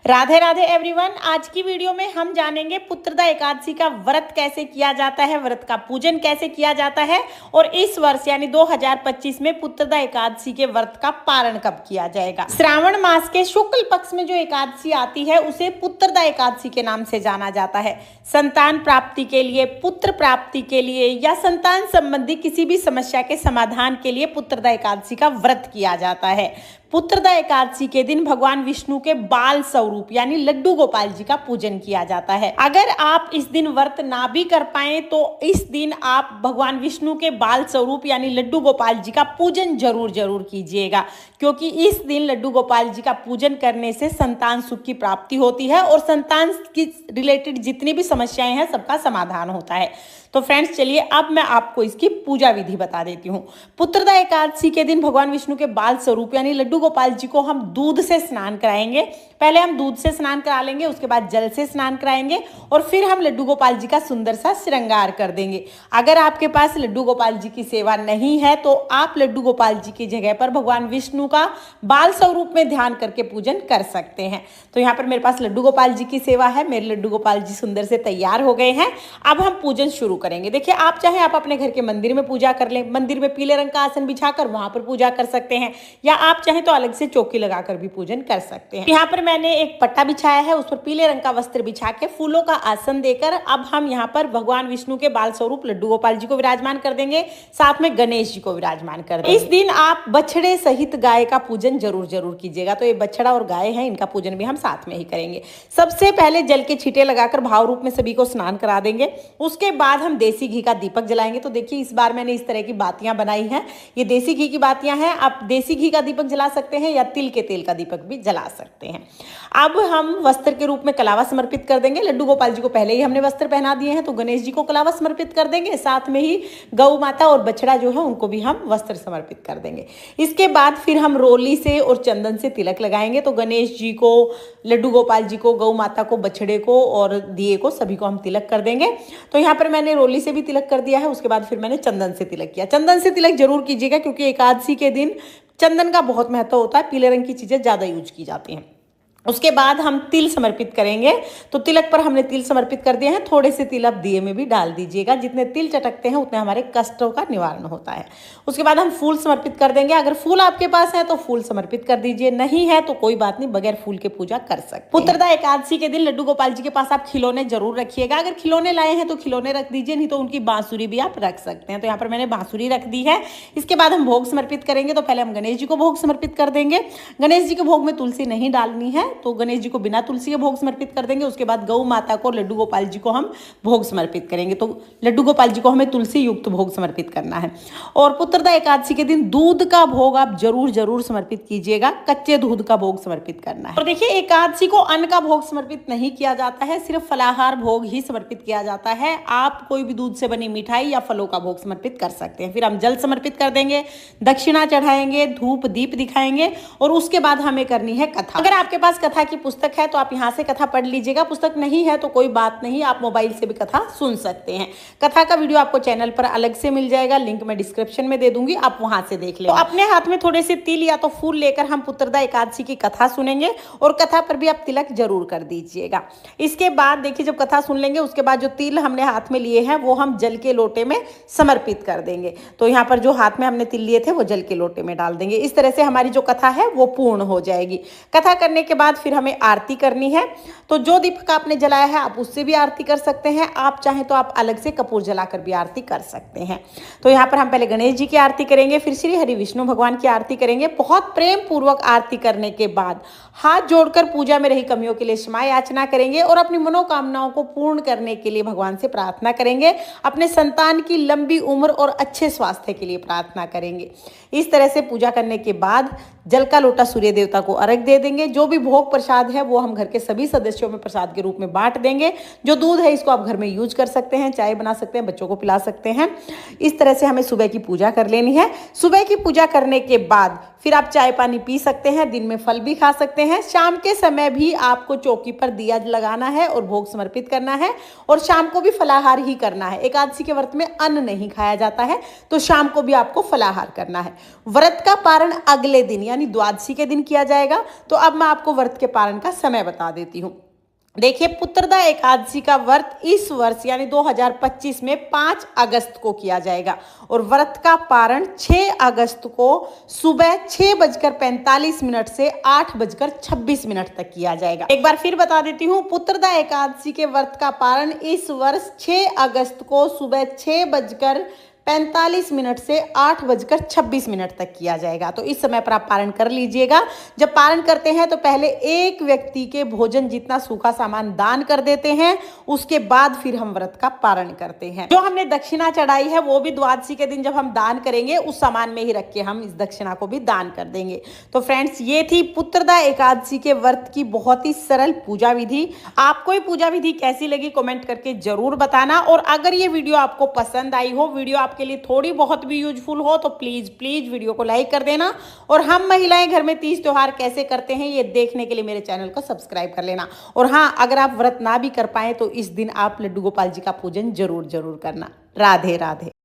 Radhe Radhe everyone. आज की video में हम जानेंगे पुत्रदा एकादशी का व्रत कैसे किया जाता है, व्रत का पूजन कैसे किया जाता है और इस वर्ष यानी 2025 में पुत्रदा एकादशी के व्रत का पारण कब किया जाएगा। श्रावण मास के शुक्ल पक्ष में जो एकादशी आती है उसे पुत्रदा एकादशी के नाम से जाना जाता है। संतान प्राप्ति के लिए, पुत्र प्राप्ति के लिए या संतान संबंधी किसी भी समस्या के समाधान के लिए पुत्रदा एकादशी का व्रत किया जाता है। पुत्रदा एकादशी के दिन भगवान विष्णु के बाल स्वरूप यानी लड्डू गोपाल जी का पूजन किया जाता है। अगर आप इस दिन व्रत ना भी कर पाए तो इस दिन आप भगवान विष्णु के बाल स्वरूप यानी लड्डू गोपाल जी का पूजन जरूर कीजिएगा, क्योंकि इस दिन लड्डू गोपाल जी का पूजन करने से संतान सुख की प्राप्ति होती है और संतान की रिलेटेड जितनी भी समस्याएं हैं सबका समाधान होता है। तो फ्रेंड्स चलिए अब मैं आपको इसकी पूजा विधि बता देती हूँ। पुत्रदा एकादशी के दिन भगवान विष्णु के बाल स्वरूप यानी लड्डू गोपाल जी को हम दूध से स्नान कराएंगे। पहले हम दूध से स्नान करा लेंगे, उसके बाद जल से स्नान कराएंगे और फिर हम लड्डू गोपाल जी का सुंदर सा श्रृंगार कर देंगे। अगर आपके पास लड्डू गोपाल जी की सेवा नहीं है तो आप लड्डू गोपाल जी की जगह पर भगवान विष्णु का बाल स्वरूप में ध्यान करके पूजन कर सकते हैं। तो यहाँ पर मेरे पास लड्डू गोपाल जी की सेवा है, मेरे लड्डू गोपाल जी सुंदर से तैयार हो गए हैं। अब हम पूजन शुरू करेंगे। देखिए, आप चाहे आप अपने घर के मंदिर में पूजा कर लें, मंदिर में पीले रंग का आसन बिछाकर वहां पर पूजा कर सकते हैं, या आप चाहें तो अलग से चौकी लगाकर भी पूजन कर सकते हैं। यहाँ पर मैंने एक पट्टा बिछाया है, उस पर पीले रंग का वस्त्र बिछा के फूलों का आसन देकर अब हम यहाँ पर भगवान विष्णु के बाल स्वरूप लड्डू गोपाल जी को विराजमान कर देंगे, साथ में गणेश जी को विराजमान कर देंगे। इस दिन आप बछड़े सहित गाय का पूजन जरूर कीजिएगा। तो ये बछड़ा और गाय है, इनका पूजन भी हम साथ में ही करेंगे। सबसे पहले जल के छींटे लगाकर भाव रूप में सभी को स्नान करा देंगे। उसके बाद हम देसी घी का दीपक जलाएंगे। तो देखिए, इस बार मैंने इस तरह की बातियां बनाई हैं, ये देसी घी की बातियां हैं। आप देसी घी का दीपक जला सकते हैं या तिल के तेल का दीपक भी जला सकते हैं। अब हम वस्त्र के रूप में कलावा समर्पित कर देंगे। लड्डू गोपाल जी को पहले ही हमने वस्त्र पहना दिए हैं, तो गणेश जी को कलावा समर्पित कर देंगे। साथ में ही गौ माता और बछड़ा जो है उनको भी हम वस्त्र समर्पित कर देंगे। इसके बाद फिर हम रोली से और चंदन से तिलक लगाएंगे। तो गणेश जी को, लड्डू गोपाल जी को, गौ माता को, बछड़े को और दिए को, सभी को हम तिलक कर देंगे। तो यहाँ पर मैंने रोली से भी तिलक कर दिया है, उसके बाद फिर मैंने चंदन से तिलक किया। चंदन से तिलक जरूर कीजिएगा, क्योंकि एकादशी के दिन चंदन का बहुत महत्व होता है, पीले रंग की चीजें ज्यादा यूज की जाती हैं। उसके बाद हम तिल समर्पित करेंगे। तो तिलक पर हमने तिल समर्पित कर दिए हैं। थोड़े से तिल आप दिए में भी डाल दीजिएगा, जितने तिल चटकते हैं उतने हमारे कष्टों का निवारण होता है। उसके बाद हम फूल समर्पित कर देंगे। अगर फूल आपके पास है तो फूल समर्पित कर दीजिए, नहीं है तो कोई बात नहीं, बगैर फूल के पूजा कर सकते हैं। पुत्रदा एकादशी के दिन लड्डू गोपाल जी के पास आप खिलौने जरूर रखिएगा। अगर खिलौने लाए हैं तो खिलौने रख दीजिए, नहीं तो उनकी बांसुरी भी आप रख सकते हैं। तो यहाँ पर मैंने बांसुरी रख दी है। इसके बाद हम भोग समर्पित करेंगे। तो पहले हम गणेश जी को भोग समर्पित कर देंगे। गणेश जी के भोग में तुलसी नहीं डालनी है, तो गणेश जी को बिना तुलसी के भोग समर्पित कर देंगे। उसके बाद गौ माता को, लड्डू गोपाल जी को हम भोग समर्पित करेंगे। तो लड्डू गोपाल जी को हमें तुलसी युक्त भोग समर्पित करना है। और पुत्रदा एकादशी के दिन दूध का भोग आप जरूर समर्पित कीजिएगा। कच्चे दूध का भोग समर्पित करना है। और देखिए, एकादशी को अन्न का भोग समर्पित नहीं किया जाता है, सिर्फ फलाहार भोग ही समर्पित किया जाता है। आप कोई भी दूध से बनी मिठाई या फलों का भोग समर्पित कर सकते हैं। फिर हम जल समर्पित कर देंगे, दक्षिणा चढ़ाएंगे, धूप दीप दिखाएंगे और उसके बाद हमें करनी है कथा। अगर आपके पास कथा की पुस्तक है तो आप यहाँ से कथा पढ़ लीजिएगा। पुस्तक नहीं है तो कोई बात नहीं, आप मोबाइल से भी कथा सुन सकते हैं। कथा का वीडियो आपको चैनल पर अलग से मिल जाएगा, लिंक मैं डिस्क्रिप्शन में दे दूंगी, आप वहां से देख लें। तो अपने हाथ में थोड़े से तिल या तो फूल लेकर हम पुत्रदा एकादशी की कथा सुनेंगे और कथा पर भी आप तिलक जरूर कर दीजिएगा। इसके बाद देखिए, जब कथा सुन लेंगे उसके बाद जो तिल हमने हाथ में लिए हैं वो हम जल के लोटे में समर्पित कर देंगे। तो यहाँ पर जो हाथ में हमने तिल लिए थे वो जल के लोटे में डाल देंगे। इस तरह से हमारी जो कथा है वो पूर्ण हो जाएगी। कथा करने के बाद फिर हमें आरती करनी है। तो जो दीपक आपने जलाया है आप उससे भी आरती कर सकते हैं। आप चाहें तो आप अलग से कपूर जलाकर भी आरती कर सकते हैं। तो यहाँ पर हम पहले गणेश जी की आरती करेंगे, फिर श्री हरि विष्णु भगवान की आरती करेंगे। बहुत प्रेम पूर्वक आरती करने के बाद हाथ जोड़कर पूजा में रही कमियों के लिए क्षमा याचना करेंगे और अपनी मनोकामनाओं को पूर्ण करने के लिए भगवान से प्रार्थना करेंगे। अपने संतान की लंबी उम्र और अच्छे स्वास्थ्य के लिए प्रार्थना करेंगे। इस तरह से पूजा करने के बाद जल का लोटा सूर्य देवता को अर्घ दे देंगे। जो भी भोग प्रसाद है वो हम घर के सभी सदस्यों में प्रसाद के रूप में बांट देंगे। जो दूध है इसको आप घर में यूज कर सकते हैं, चाय बना सकते हैं, बच्चों को पिला सकते हैं। इस तरह से हमें सुबह की पूजा कर लेनी है। सुबह की पूजा करने के बाद फिर आप चाय पानी पी सकते हैं, दिन में फल भी खा सकते हैं। शाम के समय भी आपको चौकी पर दिया लगाना है और भोग समर्पित करना है और शाम को भी फलाहार ही करना है। एकादशी के व्रत में अन्न नहीं खाया जाता है, तो शाम को भी आपको फलाहार करना है। व्रत का पारण अगले दिन यानी द्वादशी के दिन किया जाएगा। तो अब मैं आपको व्रत व्रत के पारण का समय बता देती हूँ। देखिए, पुत्रदा एकादशी का व्रत इस वर्ष यानी 2025 में 5 अगस्त को किया जाएगा और व्रत का पारण 6 अगस्त को सुबह 6:45 से 8:26 तक किया जाएगा। एक बार फिर बता देती हूँ, पुत्रदा एकादशी के व्रत का पारण इस वर्ष 6 अगस्त को सुबह 6:45 से 8:26 तक किया जाएगा। तो इस समय पर आप पारण कर लीजिएगा। जब पारण करते हैं तो पहले एक व्यक्ति के भोजन जितना सूखा सामान दान कर देते हैं, उसके बाद फिर हम व्रत का पारण करते हैं। जो हमने दक्षिणा चढ़ाई है वो भी द्वादशी के दिन जब हम दान करेंगे उस सामान में ही रख के हम इस दक्षिणा को भी दान कर देंगे। तो फ्रेंड्स, ये थी पुत्रदा एकादशी के व्रत की बहुत ही सरल पूजा विधि। आपको ये पूजा विधि कैसी लगी कमेंट करके जरूर बताना। और अगर ये वीडियो आपको पसंद आई हो, वीडियो आपके लिए थोड़ी बहुत भी यूजफुल हो, तो प्लीज वीडियो को लाइक कर देना। और हम महिलाएं घर में तीज त्योहार कैसे करते हैं ये देखने के लिए मेरे चैनल को सब्सक्राइब कर लेना। और हाँ, अगर आप व्रत ना भी कर पाए तो इस दिन आप लड्डू गोपाल जी का पूजन जरूर करना। राधे राधे।